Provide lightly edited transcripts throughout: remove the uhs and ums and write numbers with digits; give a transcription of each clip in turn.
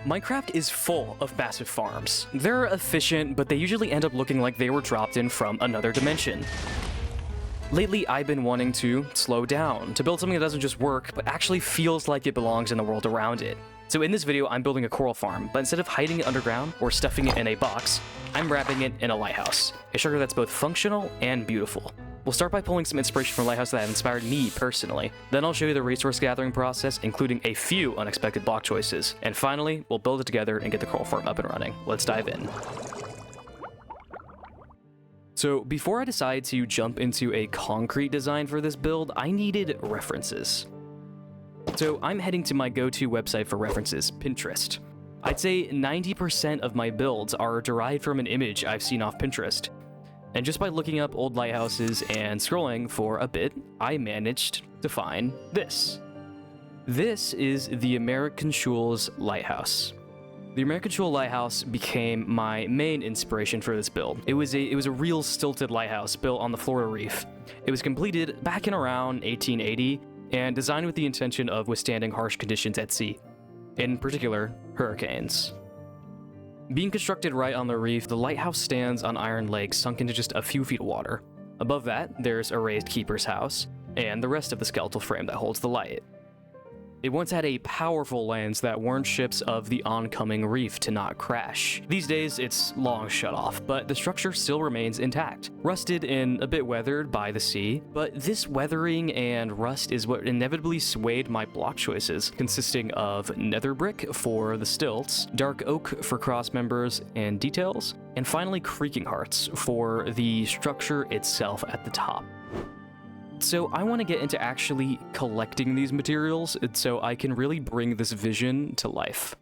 Minecraft is full of massive farms. They're efficient, but they usually end up looking like they were dropped in from another dimension. Lately, I've been wanting to slow down, to build something that doesn't just work, but actually feels like it belongs in the world around it. So in this video, I'm building a coral farm, but instead of hiding it underground or stuffing it in a box, I'm wrapping it in a lighthouse, a structure that's both functional and beautiful. We'll start by pulling some inspiration from Lighthouse that have inspired me personally. Then I'll show you the resource gathering process, including a few unexpected block choices. And finally, we'll build it together and get the coral farm up and running. Let's dive in. So before I decided to jump into a concrete design for this build, I needed references. So I'm heading to my go-to website for references, Pinterest. I'd say 90% of my builds are derived from an image I've seen off Pinterest. And just by looking up old lighthouses and scrolling for a bit, I managed to find this. This is the American Shoals Lighthouse. The American Shoal Lighthouse became my main inspiration for this build. It was a real stilted lighthouse built on the Florida Reef. It was completed back in around 1880 and designed with the intention of withstanding harsh conditions at sea, in particular, hurricanes. Being constructed right on the reef, the lighthouse stands on iron legs sunk into just a few feet of water. Above that, there's a raised keeper's house, and the rest of the skeletal frame that holds the light. It once had a powerful lens that warned ships of the oncoming reef to not crash. These days, it's long shut off, but the structure still remains intact. Rusted and a bit weathered by the sea, but this weathering and rust is what inevitably swayed my block choices, consisting of nether brick for the stilts, dark oak for cross members and details, and finally creaking hearts for the structure itself at the top. So I want to get into actually collecting these materials so I can really bring this vision to life.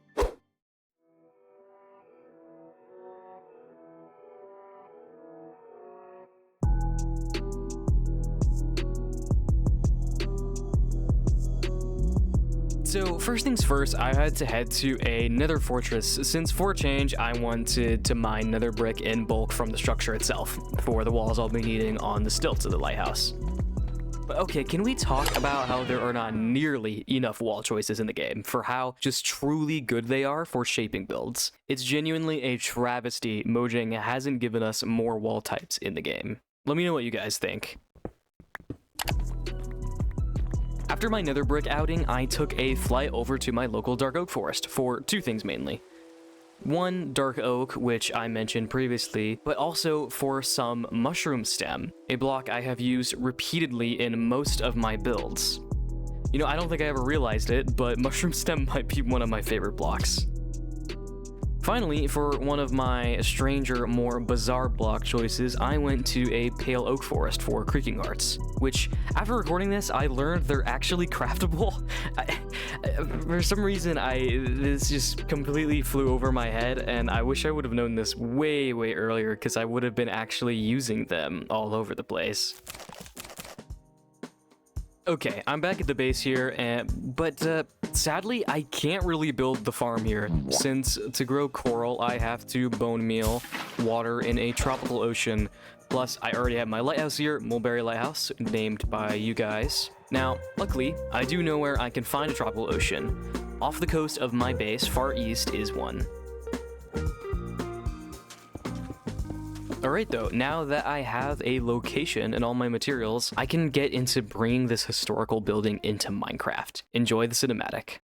So first things first, I had to head to a nether fortress, since for a change I wanted to mine nether brick in bulk from the structure itself, for the walls I'll be needing on the stilts of the lighthouse. But okay, can we talk about how there are not nearly enough wall choices in the game for how just truly good they are for shaping builds? It's genuinely a travesty Mojang hasn't given us more wall types in the game. Let me know what you guys think. After my nether brick outing, I took a flight over to my local dark oak forest for two things mainly. One, dark oak, which I mentioned previously, but also for some mushroom stem, a block I have used repeatedly in most of my builds. You know, I don't think I ever realized it, but mushroom stem might be one of my favorite blocks. Finally, for one of my stranger, more bizarre block choices, I went to a pale oak forest for creaking hearts, which, after recording this, I learned they're actually craftable. For some reason, this just completely flew over my head, and I wish I would have known this way earlier, because I would have been actually using them all over the place. Okay, I'm back at the base here, but sadly, I can't really build the farm here, since to grow coral, I have to bone meal water in a tropical ocean. Plus, I already have my lighthouse here, Mulberry Lighthouse, named by you guys. Now, luckily, I do know where I can find a tropical ocean. Off the coast of my base, far east, is one. Alright though, now that I have a location and all my materials, I can get into bringing this historical building into Minecraft. Enjoy the cinematic.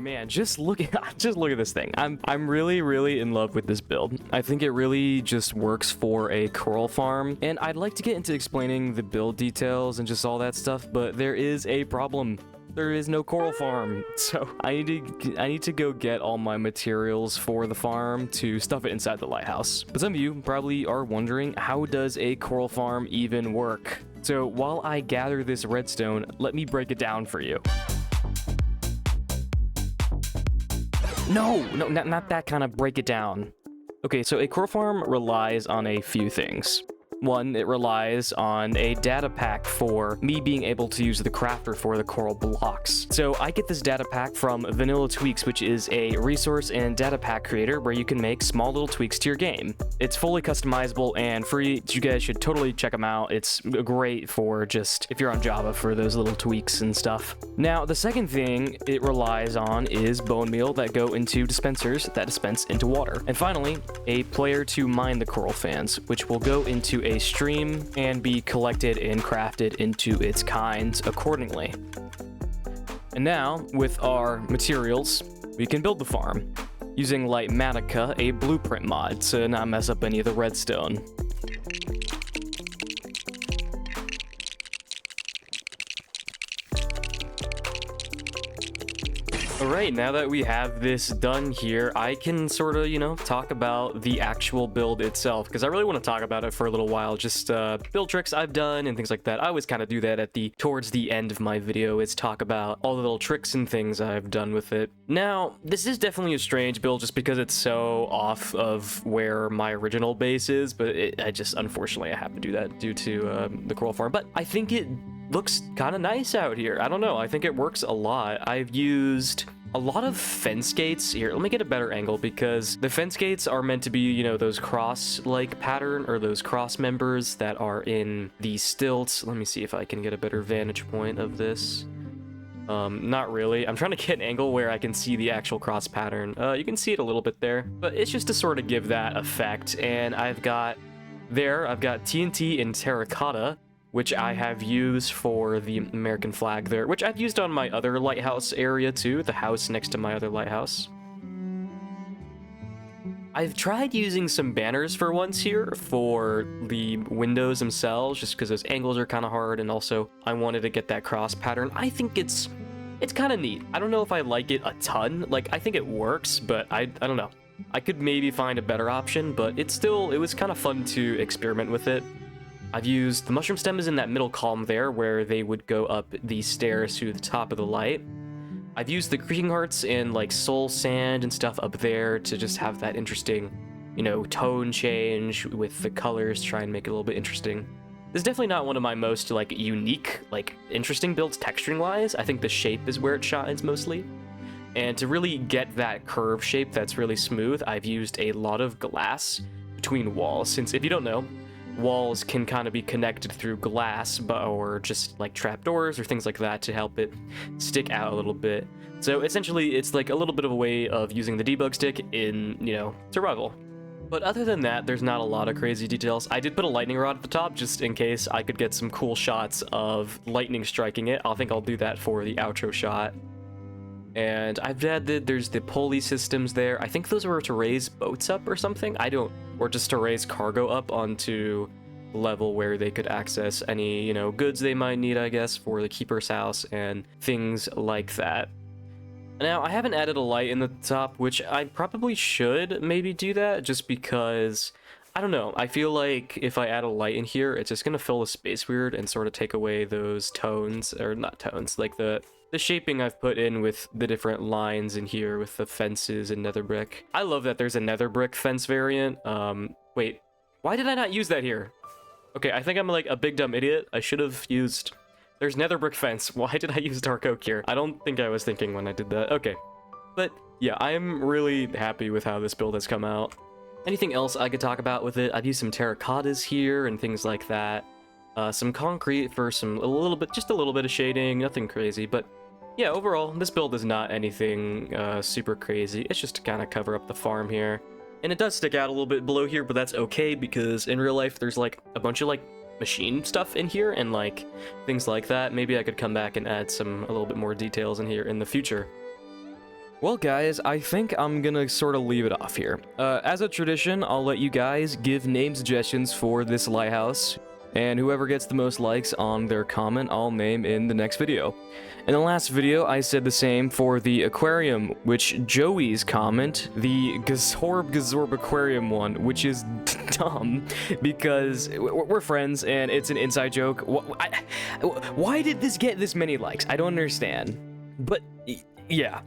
Man, just look at this thing. I'm really in love with this build. I think it really just works for a coral farm, and I'd like to get into explaining the build details and just all that stuff, but there is a problem. There is no coral farm, so I need to go get all my materials for the farm to stuff it inside the lighthouse. But some of you probably are wondering, how does a coral farm even work? So while I gather this redstone, let me break it down for you. No, not that kind of break it down. Okay, so a coral farm relies on a few things. One, it relies on a data pack for me being able to use the crafter for the coral blocks. So I get this data pack from Vanilla Tweaks, which is a resource and data pack creator where you can make small little tweaks to your game. It's fully customizable and free. You guys should totally check them out. It's great for just if you're on Java for those little tweaks and stuff. Now, the second thing it relies on is bone meal that go into dispensers that dispense into water. And finally, a player to mine the coral fans, which will go into a stream and be collected and crafted into its kinds accordingly. And now, with our materials, we can build the farm using Lightmatica, a blueprint mod, to not mess up any of the redstone. Alright, now that we have this done here, I can sort of, talk about the actual build itself, because I really want to talk about it for a little while, just build tricks I've done and things like that. I always kind of do that at towards the end of my video, is talk about all the little tricks and things I've done with it. Now, this is definitely a strange build just because it's so off of where my original base is, but unfortunately, I have to do that due to the coral farm. But I think it looks kind of nice out here. I don't know. I think it works a lot. I've used a lot of fence gates here. Let me get a better angle, because the fence gates are meant to be, those cross-like pattern, or those cross members that are in the stilts. Let me see if I can get a better vantage point of this. Not really. I'm trying to get an angle where I can see the actual cross pattern. You can see it a little bit there, but it's just to sort of give that effect. And I've got TNT and terracotta, which I have used for the American flag there, which I've used on my other lighthouse area too, the house next to my other lighthouse. I've tried using some banners for once here for the windows themselves, just because those angles are kind of hard, and also I wanted to get that cross pattern. I think it's kind of neat. I don't know if I like it a ton. Like, I think it works, but I don't know. I could maybe find a better option, but it was kind of fun to experiment with it. I've used the mushroom stem is in that middle column there, where they would go up these stairs to the top of the light. I've used the creaking hearts and like soul sand and stuff up there to just have that interesting, tone change with the colors, try and make it a little bit interesting. This is definitely not one of my most unique, interesting builds texturing wise. I think the shape is where it shines mostly. And to really get that curve shape that's really smooth, I've used a lot of glass between walls, since if you don't know, walls can kind of be connected through glass, or just like trapdoors or things like that to help it stick out a little bit. So essentially, it's like a little bit of a way of using the debug stick in, survival. But other than that, there's not a lot of crazy details. I did put a lightning rod at the top just in case I could get some cool shots of lightning striking it. I think I'll do that for the outro shot. And I've added, there's the pulley systems there. I think those were to raise boats up or something. Or just to raise cargo up onto the level where they could access any, goods they might need, I guess, for the keeper's house and things like that. Now, I haven't added a light in the top, which I probably should maybe do that, just because, I don't know, I feel like if I add a light in here, it's just going to fill the space weird and sort of take away those tones, or not tones, like the shaping I've put in with the different lines in here with the fences and nether brick. I love that there's a nether brick fence variant. Wait, why did I not use that here? Okay, I think I'm like a big dumb idiot. I should have used... There's nether brick fence. Why did I use dark oak here? I don't think I was thinking when I did that. Okay. But yeah, I'm really happy with how this build has come out. Anything else I could talk about with it? I've used some terracottas here and things like that. Some concrete for just a little bit of shading, nothing crazy, but yeah, overall, this build is not anything super crazy. It's just to kind of cover up the farm here. And it does stick out a little bit below here, but that's okay, because in real life, there's like a bunch of machine stuff in here and things like that. Maybe I could come back and add a little bit more details in here in the future. Well, guys, I think I'm gonna sort of leave it off here. As a tradition, I'll let you guys give name suggestions for this lighthouse, and whoever gets the most likes on their comment, I'll name in the next video. In the last video, I said the same for the aquarium, which Joey's comment, the Gazorb Aquarium one, which is dumb, because we're friends, and it's an inside joke. Why did this get this many likes? I don't understand. But, yeah.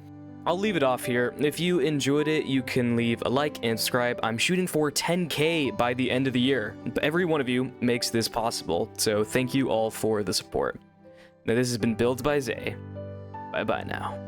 I'll leave it off here. If you enjoyed it, you can leave a like and subscribe. I'm shooting for 10K by the end of the year. But every one of you makes this possible, so thank you all for the support. Now, this has been Built by Zay. Bye-bye now.